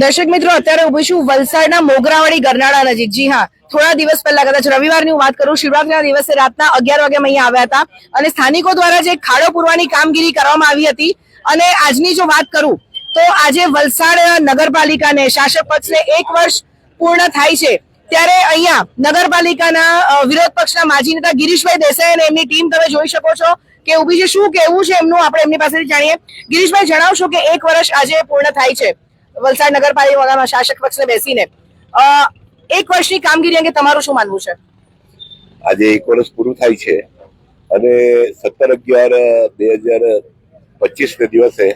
દર્શક મિત્રો, અત્યારે ઉભી છું વલસાડના મોગરાવાડી ગરનાળા નજીક. જી હા, થોડા દિવસ પહેલા, કદાચ રવિવારની હું વાત કરું, શિવરાત્રીના દિવસે રાતના 11 વાગે અહીંયા આવ્યા હતા અને સ્થાનિકો દ્વારા જે ખાડો પૂરવાની કામગીરી કરવામાં આવી હતી. અને આજની જો વાત કરું તો આજે વલસાડ નગરપાલિકાને, શાસક પક્ષને 1 વર્ષ પૂર્ણ થાય છે, ત્યારે અહીંયા નગરપાલિકાના વિરોધ પક્ષના માજી નેતા ગિરીશભાઈ દેસાઈ અને એમની ટીમ તમે જોઈ શકો છો કે ઉભી છે. શું કહેવું છે એમનું, આપણે એમની પાસેથી જાણીએ. ગિરીશભાઈ, જણાવશો કે 1 વર્ષ આજે પૂર્ણ થાય છે વલસાડ નગરપાલિકામાં શાસક પક્ષને બેસીને, 1 વર્ષની કામગીરી અંગે તમારું શું માનવું છે? આજે 1 વર્ષ પૂરું થાય છે અને 17/11/2025 દિવસે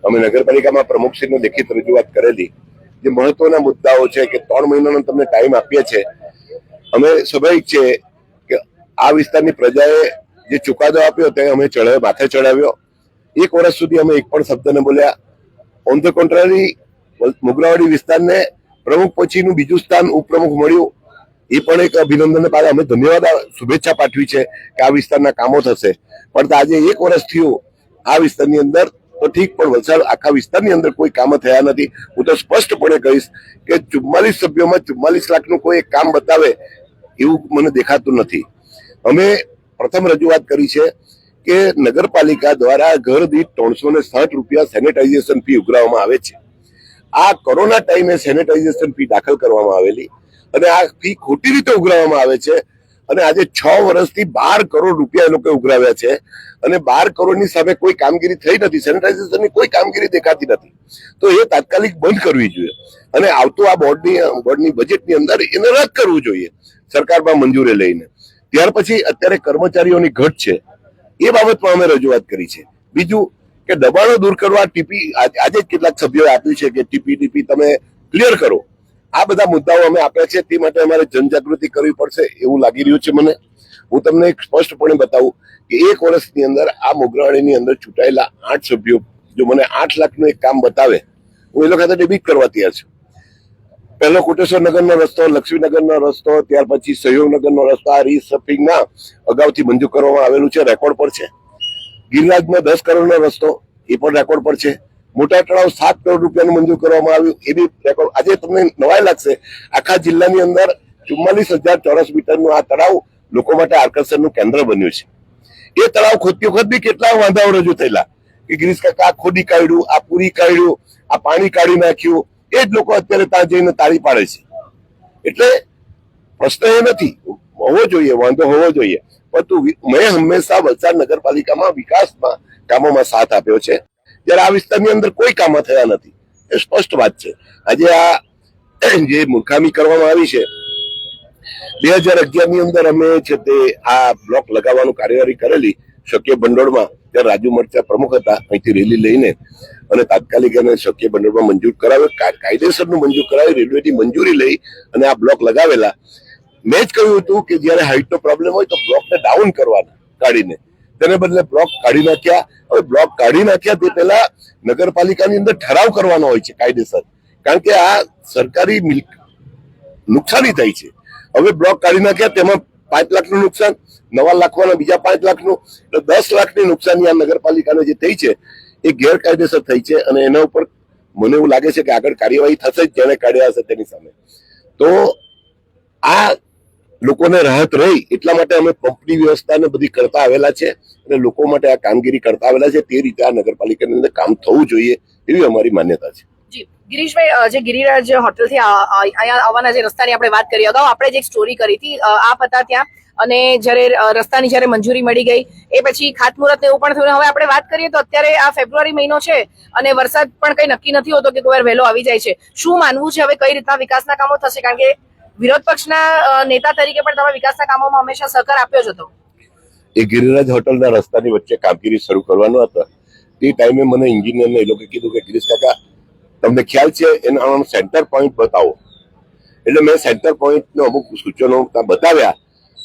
અમે નગરપાલિકામાં પ્રમુખશ્રીને લેખિત રજૂઆત કરેલી. જે મહત્વના મુદ્દાઓ છે કે 3 મહિનાનો તમને ટાઈમ આપીએ છે. અમે સ્વાભાવિક છે કે આ વિસ્તારની પ્રજાએ જે ચુકાદો આપ્યો તે અમે માથે ચડાવ્યો. 1 વર્ષ સુધી અમે એક પણ શબ્દ ન બોલ્યા. ઓન ધ કોન્ટ્રારી, મોગરાવાડી વિસ્તારને પ્રમુખ પછીનું બીજું સ્થાન ઉપપ્રમુખ મળ્યું. એ પણ એક અભિનંદન પાડે અમે ધન્યવાદ શુભેચ્છા પાઠવી છે કે આ વિસ્તારના કામો થશે. પણ આજે 1 વર્ષ થયું આ વિસ્તારની અંદર, તો ઠીક, પણ વલસાડ આખા વિસ્તારની અંદર કોઈ કામ થયા નથી. હું તો સ્પષ્ટપણે કહીશ કે 44 સભ્યોમાં 44 લાખનું કોઈ એક કામ બતાવે એવું મને દેખાતું નથી. અમે પ્રથમ રજૂઆત કરી છે કે નગરપાલિકા દ્વારા ઘર દીઠ 360 રૂપિયા સેનેટાઇઝેશન ફી ઉઘરાવવામાં આવે છે. આ કોરોના ટાઈમે સેનેટાઇઝેશન ફી દાખલ કરવામાં આવેલી અને આ ફી ખોટી રીતે ઉઘરાવવામાં આવે છે. અને આજે 6 વર્ષથી 12 કરોડ રૂપિયા એ લોકો ઉઘરાવ્યા છે અને 12 કરોડની સામે કોઈ કામગીરી થઈ નથી. સેનેટાઇઝેશનની કોઈ કામગીરી દેખાતી નથી. તો એ તાત્કાલિક બંધ કરવી જોઈએ અને આવતું આ બોર્ડની બજેટની અંદર એને રદ કરવું જોઈએ સરકારમાં મંજૂરી લઈને. ત્યાર પછી અત્યારે કર્મચારીઓની ઘટ છે, એ બાબતમાં અમે રજૂઆત કરી છે. બીજું કે દબાણો દૂર કરવા ટીપી, આજે જ કેટલાક સભ્યોએ આપ્યું છે કે ટીપી તમે ક્લિયર કરો. આ બધા મુદ્દાઓ અમે આપ્યા છે. તે માટે અમારે જનજાગૃતિ કરવી પડશે એવું લાગી રહ્યું છે મને. હું તમને એક સ્પષ્ટપણે બતાવું કે 1 વર્ષની અંદર આ મોગરાવાડીની અંદર ચૂંટાયેલા 8 સભ્યો જો મને 8 લાખનું એક કામ બતાવે, હું એ લોકો સાથે ડેબિટ કરવા તૈયાર છું. પહેલો કોટેશ્વર નગરનો રસ્તો, લક્ષ્મીનગરનો રસ્તો, ત્યાર પછી સહયોગનગરનો રસ્તો, આ રીસર્ફિંગના અગાઉથી મંજૂર કરવામાં આવેલું છે, રેકોર્ડ પર છે. ગિરિરાજમાં 10 કરોડનો રસ્તો, એ પણ રેકોર્ડ પર છે. મોટા તળાવ 7 કરોડ રૂપિયાનું મંજૂર કરવામાં આવ્યું, એ બી રેકોર્ડ. આજે તમને નવાઈ લાગશે, આખા જિલ્લાની અંદર 44,000 ચોરસ મીટરનું આ તળાવ લોકો માટે આકર્ષણનું કેન્દ્ર બન્યું છે. એ તળાવ ખોદતી વખત બી કેટલા વાંધાઓ રજૂ થયેલા કે ગિરીશ કાકા આ ખોદી કાઢ્યું, આ પૂરી કાઢ્યું, આ પાણી કાઢી નાખ્યું. એ જ લોકો અત્યારે ત્યાં જઈને તાળી પાડે છે. એટલે પ્રશ્ન એ નથી, હોવો જોઈએ, વાંધો હોવો જોઈએ, પરંતુ મેં હંમેશા વલસાડ નગરપાલિકામાં વિકાસમાં કામોમાં સાથ આપ્યો છે, જ્યારે આ વિસ્તારની અંદર કોઈ કામો થયા નથી. એ સ્પષ્ટ વાત છે. આજે આ જે મૂર્ખામી કરવામાં આવી છે, 2011ની અંદર અમે છે તે આ બ્લોક લગાવવાનું કાર્યવાહી કરેલી શક્ય ભંડોળમાં. ત્યારે રાજુ મરચા પ્રમુખ હતા, અહીંથી રેલી લઈને અને તાત્કાલિક એને શક્ય ભંડોળમાં મંજૂર કરાવ્યો, કાયદેસરનું મંજૂર કરાવી, રેલવેની મંજૂરી લઈ અને આ બ્લોક લગાવેલા. મેં જ કહ્યું હતું કે જયારે હાઈટનો પ્રોબ્લેમ હોય તો બ્લોકને ડાઉન કરવાના કાઢીને, તેને બદલે બ્લોક કાઢી નાખ્યા. હવે બ્લોક કાઢી નાખ્યા તે પહેલા નગરપાલિકાની અંદર ઠરાવ કરવાનો હોય છે કાયદેસર, કારણ કે આ સરકારી નુકસાની થાય છે. હવે બ્લોક કાઢી નાખ્યા, તેમાં 5 લાખનું નુકસાન, નવા લાખવાના બીજા 5 લાખનું, એટલે 10 લાખની નુકસાની આ નગરપાલિકાને જે થઈ છે એ ગેરકાયદેસર થઈ છે. અને એના ઉપર મને એવું લાગે છે કે આગળ કાર્યવાહી થશે જ જેને કાઢ્યા હશે તેની સામે. તો આ લોકોને રાહત રહી એટલા માટે અમે પંપની વ્યવસ્થાને બધી કરતા આવેલા છે અને લોકો માટે આ કામગીરી કરતા આવેલા છે. તે રીતે આ નગરપાલિકાની અંદર કામ થવું જોઈએ એવી અમારી માન્યતા છે. ગિરીશભાઈ, જે ગિરિરાજ હોટલથી અહીંયા આવવાના જે રસ્તાની આપણે વાત કરી, અગાઉ આપણે જે એક સ્ટોરી કરી હતી, આપ હતા ત્યાં અને જ્યારે રસ્તાની જ્યારે મંજૂરી મળી ગઈ એ પછી ખાતમુહૂર્ત એવું પણ થયું. હવે આપણે વાત કરીએ તો અત્યારે આ ફેબ્રુઆરી મહિનો છે અને વરસાદ પણ કઈ નક્કી નથી હોતો કે કોઈ વાર વહેલો આવી જાય છે. શું માનવું છે હવે કઈ રીતના વિકાસના કામો થશે? કારણ કે વિરોધ પક્ષના નેતા તરીકે પણ તમે વિકાસના કામોમાં હંમેશા સહકાર આપ્યો જ હતો. એ ગિરિરાજ હોટલના રસ્તાની વચ્ચે કામગીરી શરૂ કરવાનો હતા તે ટાઈમે મને એન્જિનિયરને એ લોકો કીધું કે ગિરીશ કાકા તમને ખ્યાલ છે એના સેન્ટર પોઈન્ટ બતાવો. એટલે મેં સેન્ટર પોઈન્ટનો અમુક સૂચનો ત્યાં બતાવ્યા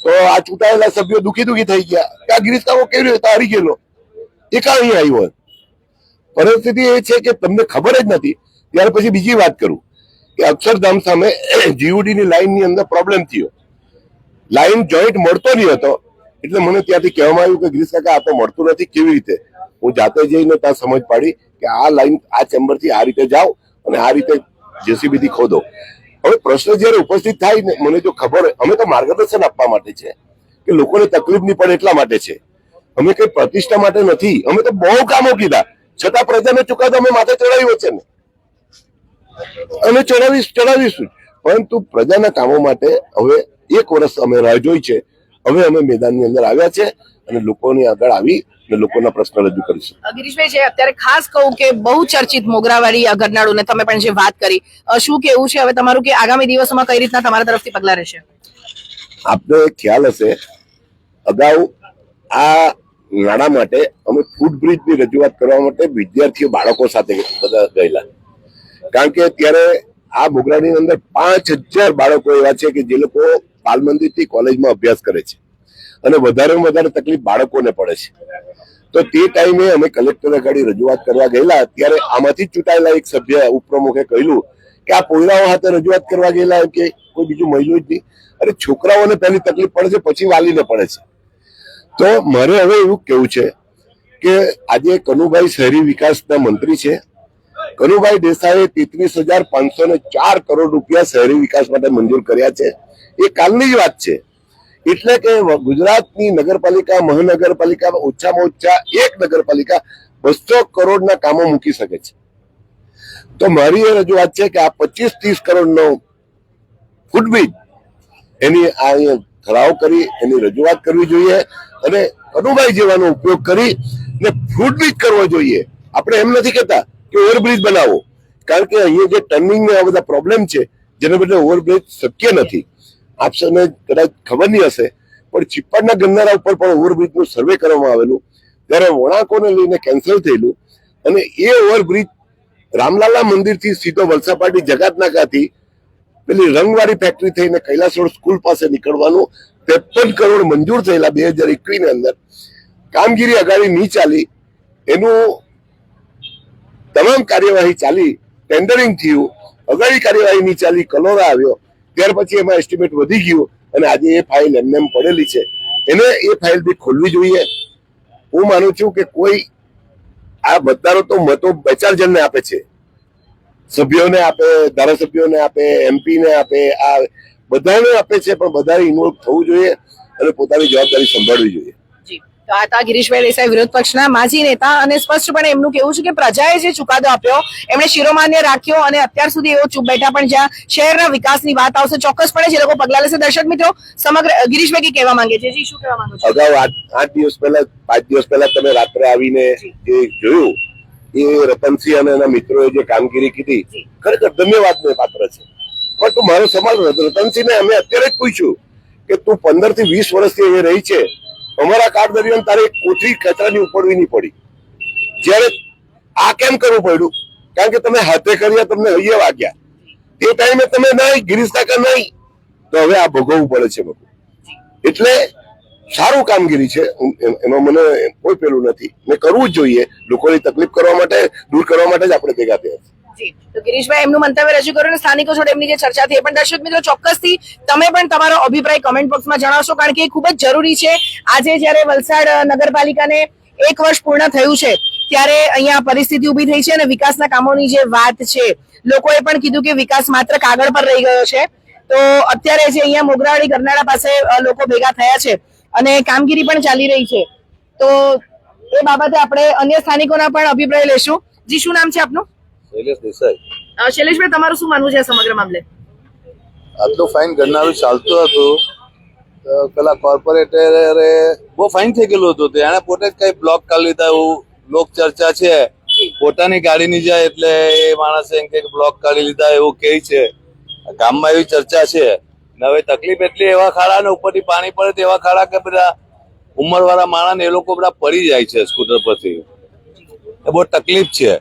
તો આ ચૂંટાયેલા સભ્યો દુખી થઈ ગયા કે આ ગિરીશ કાકો કેવી રીતે હારી ગયેલો, એ કાં અહીં આવ્યો. પરિસ્થિતિ એ છે કે તમને ખબર જ નથી. ત્યાર પછી બીજી વાત કરું કે અક્ષરધામ સામે જીયુડીની લાઈનની અંદર પ્રોબ્લેમ થયો, લાઈન જોઈન્ટ મળતો નહીં હતો. એટલે મને ત્યાંથી કહેવામાં આવ્યું કે ગિરીશ કાકા આ તો મળતું નથી, કેવી રીતે? હું જાતે જઈને ત્યાં સમજ પાડી કે આ લાઈન આ ચેમ્બરથી આ રીતે જાઓ અને આ રીતે જેસીબી થી ખોદો. હવે પ્રશ્ન જયારે ઉપસ્થિત થાય ને, મને જો ખબર હોય, અમે તો માર્ગદર્શન આપવા માટે છે કે લોકોને તકલીફ નહીં પડે એટલા માટે છે. અમે કઈ પ્રતિષ્ઠા માટે નથી. અમે તો બહુ કામો કીધા, છતાં પ્રજાને ચુકાદો અમે માથે ચડાવ્યો છે ને, અમે ચડાવીશું. પરંતુ પ્રજાના કામો માટે હવે 1 વર્ષ અમે રાહ જોઈ છે. હવે અમે મેદાનની અંદર આવ્યા છે અને લોકોની આગળ આવી અને લોકોના પ્રશ્ન રજૂ કરીશું. ગિરીશભાઈ, જે અત્યારે ખાસ કહું કે બહુ ચર્ચિત મોગરાવાડી ગરનાળું ને તમે પણ જે વાત કરી, શું કેવું છે હવે તમારું કે આગામી દિવસોમાં કઈ રીતના તમારા તરફથી પગલાં રહેશે? આપને ખ્યાલ હશે, અગાઉ આ નાણાં માટે અમે ફૂટબ્રિજની રજૂઆત કરવા માટે વિદ્યાર્થીઓ બાળકો સાથે બધા ગયેલા, કારણ કે અત્યારે આ મોગરાની અંદર 5000 બાળકો એવા છે કે જે લોકો બાલ મંદિરથી કોલેજમાં અભ્યાસ કરે છે અને વધારેમાં વધારે તકલીફ બાળકોને પડે છે. તો તે ટાઈમે અમે કલેક્ટર આગળ રજૂઆત કરવા ગયેલા, ત્યારે આમાંથી ચૂંટાયેલા એક સભ્ય ઉપપ્રમુખે કહ્યું કે આ પોયરાઓ હાથે રજૂઆત કરવા ગયેલા કે કોઈ બીજું મહિલો જ નહીં. અરે છોકરાઓને પહેલી તકલીફ પડે છે, પછી વાલીને પડે છે. તો મારે હવે એવું કેવું છે કે આજે કનુભાઈ શહેરી વિકાસના મંત્રી છે. કનુભાઈ દેસાઈએ 33,504 કરોડ રૂપિયા શહેરી વિકાસ માટે મંજૂર કર્યા છે. એ કાલની જ વાત છે. એટલે કે ગુજરાતની નગરપાલિકા, મહાનગરપાલિકા, ઓછામાં ઓછા એક નગરપાલિકા 200 કરોડના કામો મૂકી શકે છે. તો મારી એ રજૂઆત છે કે આ 25-30 કરોડનો ફૂટબ્રિજ એની આ ઠરાવ કરી એની રજૂઆત કરવી જોઈએ અને કનુભાઈ જેવાનો ઉપયોગ કરી ને ફૂટબ્રિજ કરવો જોઈએ. આપણે એમ નથી કહેતા કે ઓવરબ્રિજ બનાવો, કારણ કે અહીંયા જે ટર્નિંગ ને આ બધા પ્રોબ્લેમ છે જેને બદલે ઓવરબ્રિજ શક્ય નથી. આપને કદાચ ખબર નહીં હશે, પણ ચીપાડના ગરનાળા ઉપર પણ ઓવરબ્રિજનું સર્વે કરવામાં આવેલું, ત્યારે વળાંકોને લઈને કેન્સલ થયેલું અને એ ઓવરબ્રિજ રામલાલા મંદિરથી સીધો વલસાપાટી જગાતનાકાથી પેલી રંગવાળી ફેક્ટરી થઈને કૈલાસ રોડ સ્કૂલ પાસે નીકળવાનું 53 કરોડ મંજૂર થયેલા 2021 ની અંદર. કામગીરી અગાડી નહીં ચાલી, એનું તમામ કાર્યવાહી ચાલી, ટેન્ડરિંગ થયું, અગાડી કાર્યવાહી નહીં ચાલી, કલોરા આવ્યો, ત્યાર પછી એમાં એસ્ટિમેટ વધી ગયું અને આજે એ ફાઇલ એમને એમ પડેલી છે. એને એ ફાઇલ બી ખોલવી જોઈએ. હું માનું છું કે કોઈ આ મતદારો તો મતો 2-4 જણને આપે છે, સભ્યોને આપે, ધારાસભ્યોને આપે, MP ને આપે, આ બધાને આપે છે, પણ બધાને ઇન્વોલ્વ થવું જોઈએ અને પોતાની જવાબદારી સંભાળવી જોઈએ. તો આ હતા ગિરીશભાઈ દેસાઈ, વિરોધ પક્ષના માજી નેતા, અને સ્પષ્ટપણે એમનું કહેવું છે કે પ્રજાએ જે ચુકાદો આપ્યો એમણે શિરોમાન્ય રાખ્યો અને અત્યાર સુધી એવો ચૂપ બેઠા, પણ જ્યાં શહેરના વિકાસની વાત આવશે ચોક્કસપણે જે લોકો પગલા લેશે. દર્શક મિત્રો, સમગ્ર ગિરીશભાઈ કહેવા માંગે છે, જી શું કહેવા માંગો છો? અગાઉ 8 દિવસ પહેલા 5 દિવસ પહેલા તમે રાત્રે આવીને જે જોયું, એ રતનસિંહ અને એના મિત્રોએ જે કામગીરી કીધી ખરેખર ધન્યવાદને પાત્ર છે. પણ તું મારો સવાલ રતનસિંહને અમે અત્યારે જ પૂછ્યું કે તું 15 થી 20 વર્ષથી અહીં રહી છે, અમારા કાળ દરમિયાન તારે એક કોથળી કચરાની ઉપડવી નહીં પડી, જ્યારે આ કેમ કરવું પડ્યું? કારણ કે તમે હાથે કર્યા, તમને હૈયે વાગ્યા, તે ટાઈમે તમે નહીં, ગિરીશ કાકા નહીં, તો હવે આ ભોગવવું પડે છે બધું. એટલે સારું કામગીરી છે, એમાં મને કોઈ પેલું નથી, ને કરવું જ જોઈએ. લોકોની તકલીફ કરવા માટે, દૂર કરવા માટે જ આપણે ભેગા થયા. તો ગિરીશભાઈ એમનું મંતવ્ય રજૂ કર્યું અને સ્થાનિકો જોડે એમની જે ચર્ચા થઈ, પણ દર્શક મિત્રો ચોક્કસથી તમે પણ તમારો અભિપ્રાય કમેન્ટ બોક્સમાં જણાવશો, કારણ કે એ ખૂબ જ જરૂરી છે. આજે જ્યારે વલસાડ નગરપાલિકાને 1 વર્ષ પૂર્ણ થયું છે, ત્યારે અહીંયા પરિસ્થિતિ ઉભી થઈ છે અને વિકાસના કામોની જે વાત છે, લોકોએ પણ કીધું કે વિકાસ માત્ર કાગળ પર રહી ગયો છે. તો અત્યારે જે અહીંયા મોગરાવાડી ગરનાળા પાસે લોકો ભેગા થયા છે અને કામગીરી પણ ચાલી રહી છે, તો એ બાબતે આપણે અન્ય સ્થાનિકોના પણ અભિપ્રાય લેશું. જી શું નામ છે આપનું? શૈલેષ દેસાઈ. શૈલેષભાઈ, તમારું શું માનવું છે સમગ્ર મામલે? આટલું ફાઇન ગરનાળું ચાલતું હતું, પેલા કોર્પોરેટરે બહુ ફાઇન થઈ ગયેલું હતું, તો એને પોતે જ કઈ બ્લોક કરી લીધા એવું લોક ચર્ચા છે. પોતાની ગાડી ની જાય એટલે એ માણસે એમ કે બ્લોક કરી લીધા એવું કે છે, ગામમાં એવી ચર્ચા છે. હવે તકલીફ એટલી, એવા ખાડા ને ઉપરથી પાણી પડે તો એવા ખાડા કે બધા ઉંમરવાળા માણસ ને એ લોકો બધા પડી જાય છે સ્કૂટર પરથી, એ બહુ તકલીફ છે.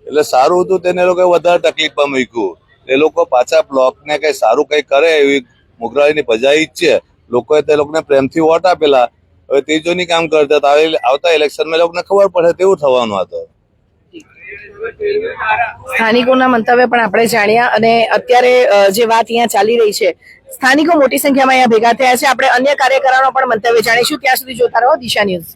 એટલે સારું હતું તેને લોકો વધારે તકલીફમાં મૂક્યું. એ લોકો પાછા બ્લોક ને કઈ સારું કઈ કરે એવી મોગરાળીની પ્રજા ઈચ્છે. લોકોએ તે લોકોને પ્રેમથી વોટ આપેલા, હવે ત્રીજોની કામ કરતા હતા. આવતા ઇલેક્શનમાં લોકોને ખબર પડે તેવું થવાનું હતું. સ્થાનિકોના મંતવ્ય પણ આપણે જાણ્યા, અને અત્યારે જે વાત અહીંયા ચાલી રહી છે, સ્થાનિકો મોટી સંખ્યામાં અહીંયા ભેગા થયા છે. આપણે અન્ય કાર્યકરોનો પણ મંતવ્ય જાણીશું. ત્યાં સુધી જોતા રહો દિશા ન્યૂઝ.